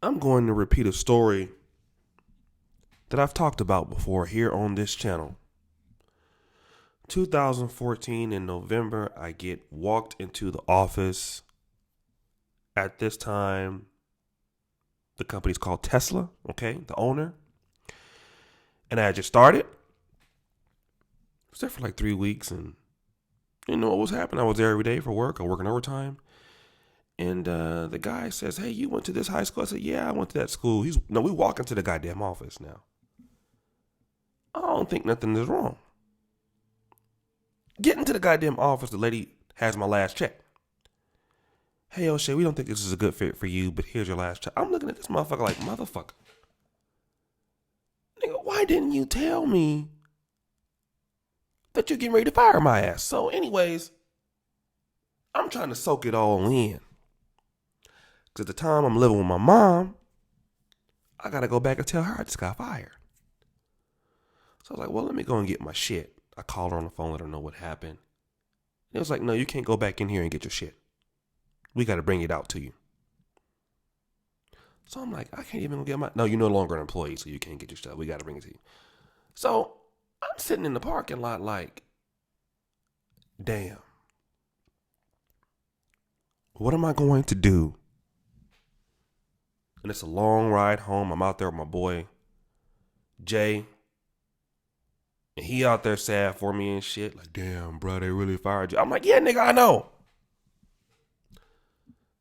I'm going to repeat a story that I've talked about before here on this channel. 2014 in November, I get walked into the office. At this time, the company's called Tesla, okay, the owner. And I had just started. I was there for like 3 weeks and didn't know what was happening. I was there every day for work. I working overtime. And the guy says, "Hey, you went to this high school?" I said, "Yeah, I went to that school." We walk into the goddamn office now. I don't think nothing is wrong. Get into the goddamn office. The lady has my last check. "Hey, Oshay, we don't think this is a good fit for you, but here's your last check." I'm looking at this motherfucker like, motherfucker. Nigga, why didn't you tell me that you're getting ready to fire my ass? So anyways, I'm trying to soak it all in. Because at the time I'm living with my mom, I got to go back and tell her I just got fired. So I was like, well, let me go and get my shit. I called her on the phone, let her know what happened. It was like, no, you can't go back in here and get your shit. We got to bring it out to you. So I'm like, I can't even get my... No, you're no longer an employee, so you can't get your stuff. We got to bring it to you. So I'm sitting in the parking lot like, damn. What am I going to do? And it's a long ride home. I'm out there with my boy, Jay. And he out there sad for me and shit. Like, damn, bro, they really fired you. I'm like, yeah, nigga, I know.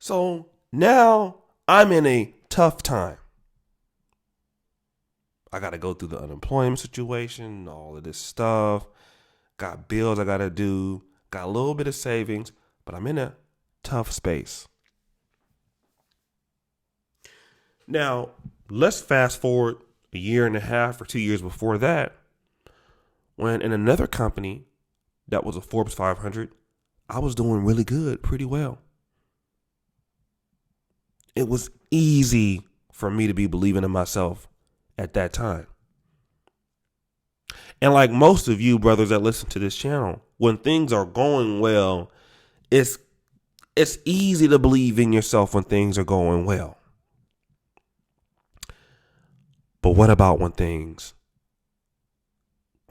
So now I'm in a tough time. I got to go through the unemployment situation, all of this stuff. Got bills I got to do. Got a little bit of savings. But I'm in a tough space. Now, let's fast forward a year and a half or 2 years before that, when in another company that was a Forbes 500, I was doing really good, pretty well. It was easy for me to be believing in myself at that time. And like most of you brothers that listen to this channel, when things are going well, it's easy to believe in yourself when things are going well. But what about when things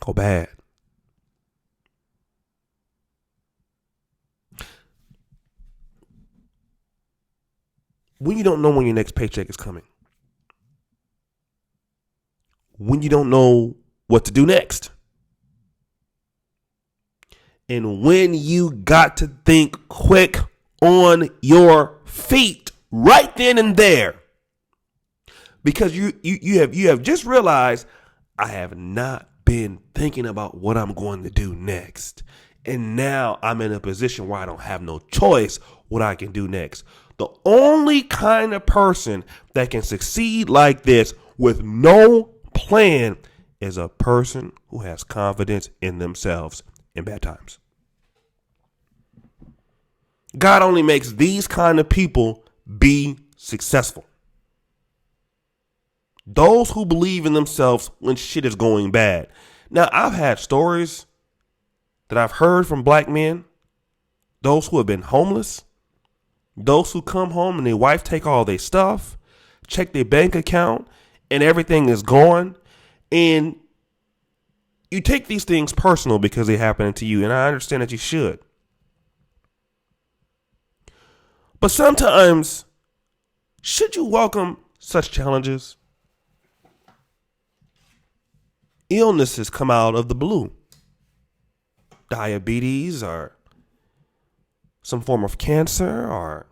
go bad? When you don't know when your next paycheck is coming. When you don't know what to do next. And when you got to think quick on your feet right then and there. Because you have just realized I have not been thinking about what I'm going to do next. And now I'm in a position where I don't have no choice what I can do next. The only kind of person that can succeed like this with no plan is a person who has confidence in themselves in bad times. God only makes these kind of people be successful. Those who believe in themselves when shit is going bad. Now, I've had stories that I've heard from black men, those who have been homeless, those who come home and their wife take all their stuff, check their bank account, and everything is gone. And you take these things personal because they happen to you, and I understand that you should. But sometimes, should you welcome such challenges? Illnesses come out of the blue. Diabetes or some form of cancer or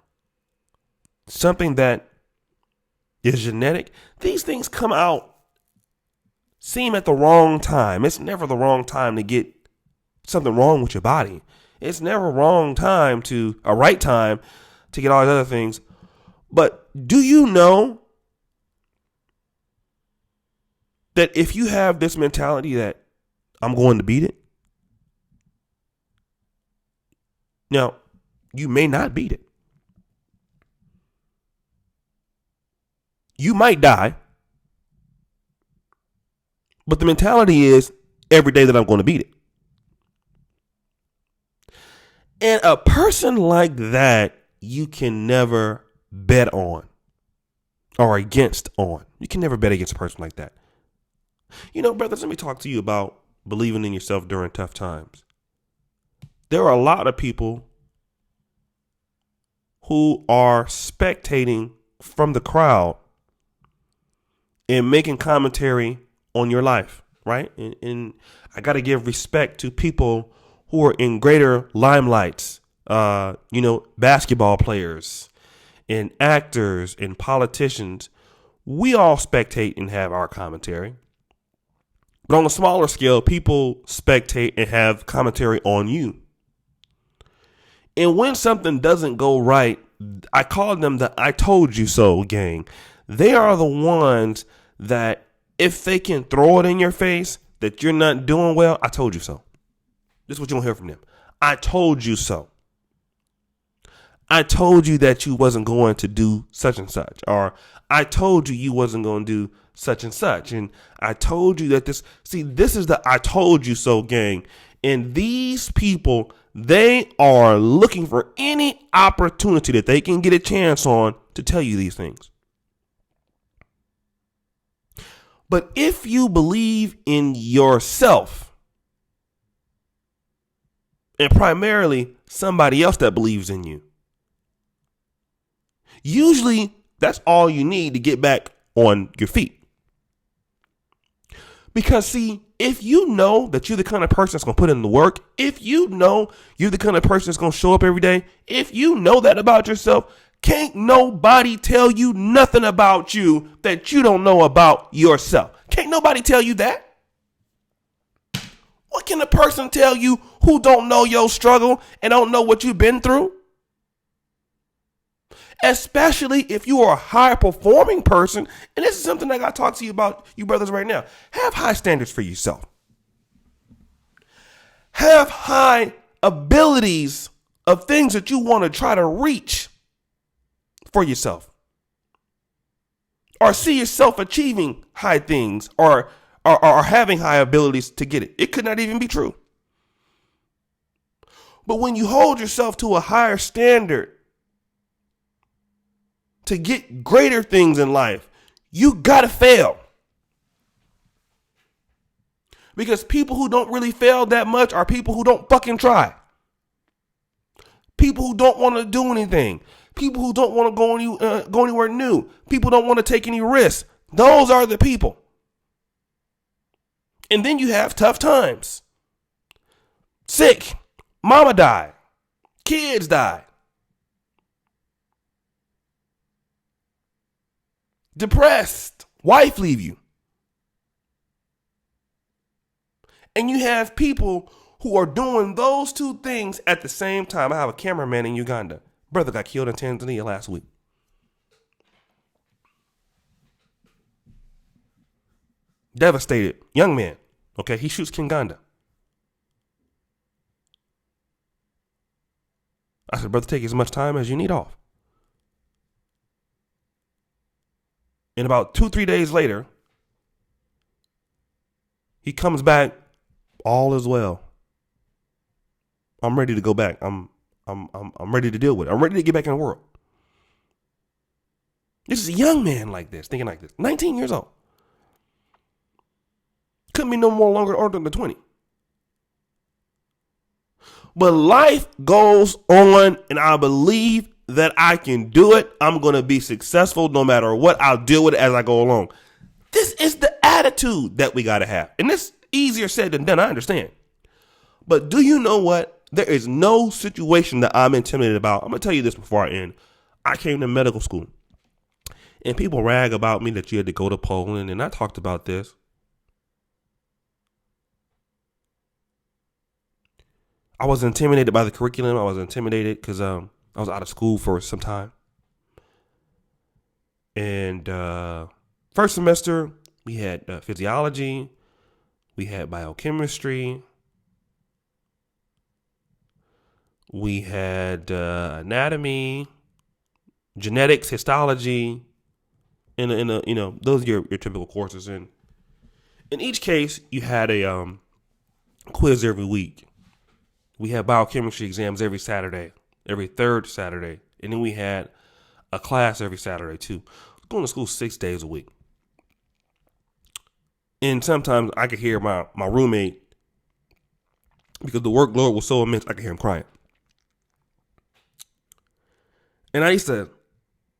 something that is genetic. These things come out, seem at the wrong time. It's never the wrong time to get something wrong with your body. It's never a right time to get all these other things. But do you know that if you have this mentality that I'm going to beat it, now you may not beat it. You might die, but the mentality is every day that I'm going to beat it. And a person like that, you can never bet on. or against on. You can never bet against a person like that. You know, brothers, let me talk to you about believing in yourself during tough times. There are a lot of people who are spectating from the crowd and making commentary on your life, right? And I got to give respect to people who are in greater limelights, basketball players and actors and politicians. We all spectate and have our commentary. But on a smaller scale, people spectate and have commentary on you. And when something doesn't go right, I call them the I told you so gang. They are the ones that if they can throw it in your face that you're not doing well, I told you so. This is what you want to hear from them. I told you so. I told you that you wasn't going to do such and such. Or I told you you wasn't going to do such and such. And I told you that this is the I told you so gang. And these people, they are looking for any opportunity that they can get a chance on to tell you these things. But if you believe in yourself, and primarily somebody else that believes in you, usually that's all you need to get back on your feet. Because see, if you know that you're the kind of person that's going to put in the work, if you know you're the kind of person that's going to show up every day, if you know that about yourself, can't nobody tell you nothing about you that you don't know about yourself. Can't nobody tell you that. What can a person tell you who don't know your struggle and don't know what you've been through? Especially if you are a high performing person. And this is something I got to talk to you about, you brothers, right now. Have high standards for yourself. Have high abilities of things that you want to try to reach for yourself. Or see yourself achieving high things or having high abilities to get it. It could not even be true. But when you hold yourself to a higher standard to get greater things in life, you gotta fail. Because people who don't really fail that much are people who don't fucking try. People who don't want to do anything. People who don't want to go anywhere new. People don't want to take any risks. Those are the people. And then you have tough times. Sick. Mama died. Kids died. Depressed. Wife leave you. And you have people who are doing those two things at the same time. I have a cameraman in Uganda. Brother got killed in Tanzania last week. Devastated. Young man. Okay, he shoots Kinganda. I said, brother, take as much time as you need off. And about 2-3 days later, he comes back. All is well. I'm ready to go back. I'm ready to deal with it. I'm ready to get back in the world. This is a young man like this, thinking like this. 19 years old. Couldn't be no more longer older than 20. But life goes on, and I believe that I can do it. I'm going to be successful no matter what. I'll deal with it as I go along. This is the attitude that we got to have. And this easier said than done, I understand. But do you know what? There is no situation that I'm intimidated about. I'm going to tell you this before I end. I came to medical school. And people rag about me that you had to go to Poland. And I talked about this. I was intimidated by the curriculum. I was intimidated because I was out of school for some time. And first semester, we had physiology. We had biochemistry. We had anatomy, genetics, histology, and those are your typical courses. And in each case, you had a quiz every week. We had biochemistry exams every Saturday, every third Saturday, and then we had a class every Saturday too. going to school 6 days a week. And sometimes I could hear my roommate, because the workload was so immense, I could hear him crying. And I used to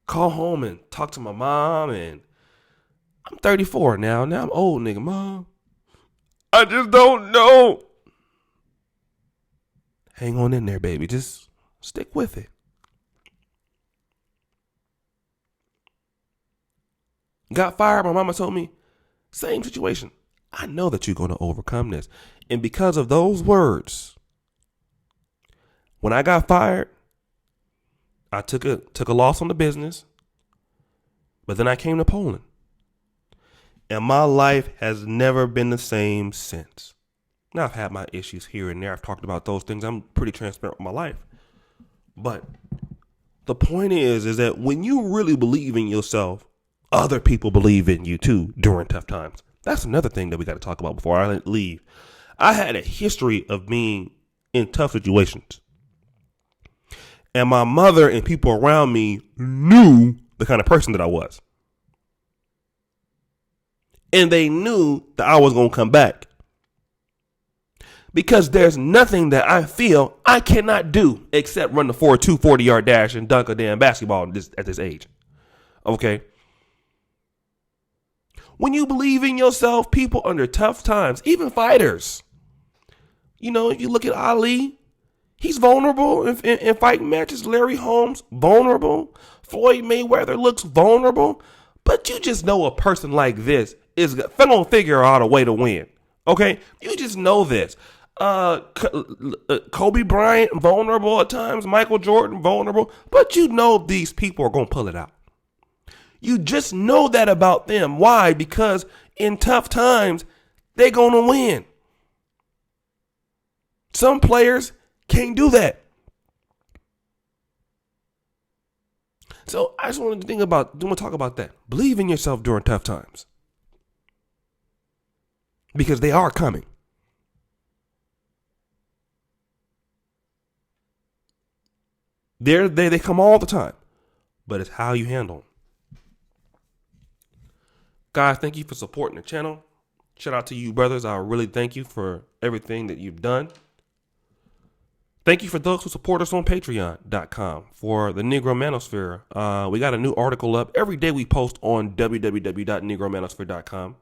call home and talk to my mom, and I'm 34 now. Now I'm old, nigga. Mom, I just don't know. Hang on in there, baby. Just stick with it. Got fired. My mama told me, same situation. I know that you're going to overcome this. And because of those words, when I got fired, I took a loss on the business, but then I came to Poland. And my life has never been the same since. Now, I've had my issues here and there. I've talked about those things. I'm pretty transparent with my life. But the point is that when you really believe in yourself, other people believe in you too during tough times. That's another thing that we got to talk about before I leave. I had a history of being in tough situations. And my mother and people around me knew the kind of person that I was. And they knew that I was going to come back. Because there's nothing that I feel I cannot do except run the 4.2 40-yard dash and dunk a damn basketball at this age. Okay? When you believe in yourself, people under tough times, even fighters. You know, if you look at Ali, he's vulnerable in fighting matches. Larry Holmes, vulnerable. Floyd Mayweather looks vulnerable. But you just know a person like this is going to figure out a way to win. Okay? You just know this. Kobe Bryant, vulnerable at times. Michael Jordan, vulnerable. But you know these people are going to pull it out. You just know that about them. Why? Because in tough times, they're going to win. Some players can't do that. So I just wanted to talk about that. Believe in yourself during tough times. Because they are coming. They come all the time. But it's how you handle them. Guys, thank you for supporting the channel. Shout out to you, brothers. I really thank you for everything that you've done. Thank you for those who support us on Patreon.com for the Negro Manosphere. We got a new article up. Every day we post on www.negromanosphere.com.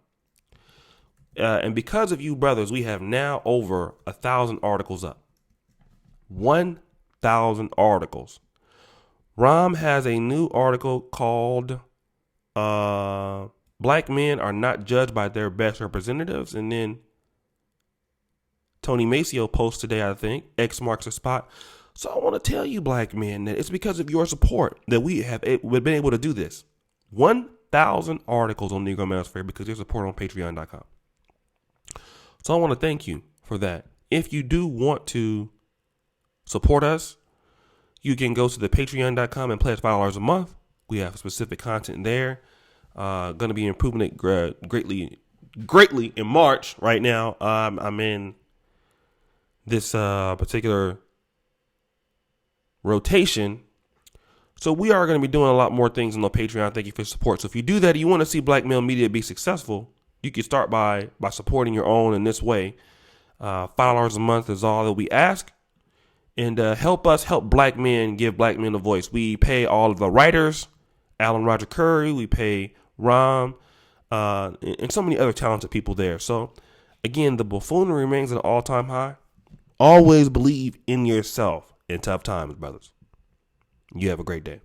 And because of you, brothers, we have now over 1,000 articles up. 1,000 articles. Rom has a new article called Black Men Are Not Judged by Their Best Representatives. And then Tony Maceo posts today, I think, X marks the spot. So I want to tell you, black men, that it's because of your support that we've been able to do this. 1,000 articles on Negro Manosphere because of your support on Patreon.com. So I want to thank you for that. If you do want to support us, you can go to the Patreon.com and pledge $5 a month. We have specific content there. Going to be improving it greatly in March. Right now, I'm in this particular rotation. So we are going to be doing a lot more things on the Patreon. Thank you for your support. So if you do that, you want to see Black Male Media be successful, you can start by supporting your own in this way. $5 a month is all that we ask. And help us help black men give black men a voice. We pay all of the writers, Alan Roger Curry. We pay Rom, and so many other talented people there. So, again, the buffoonery remains at an all-time high. Always believe in yourself in tough times, brothers. You have a great day.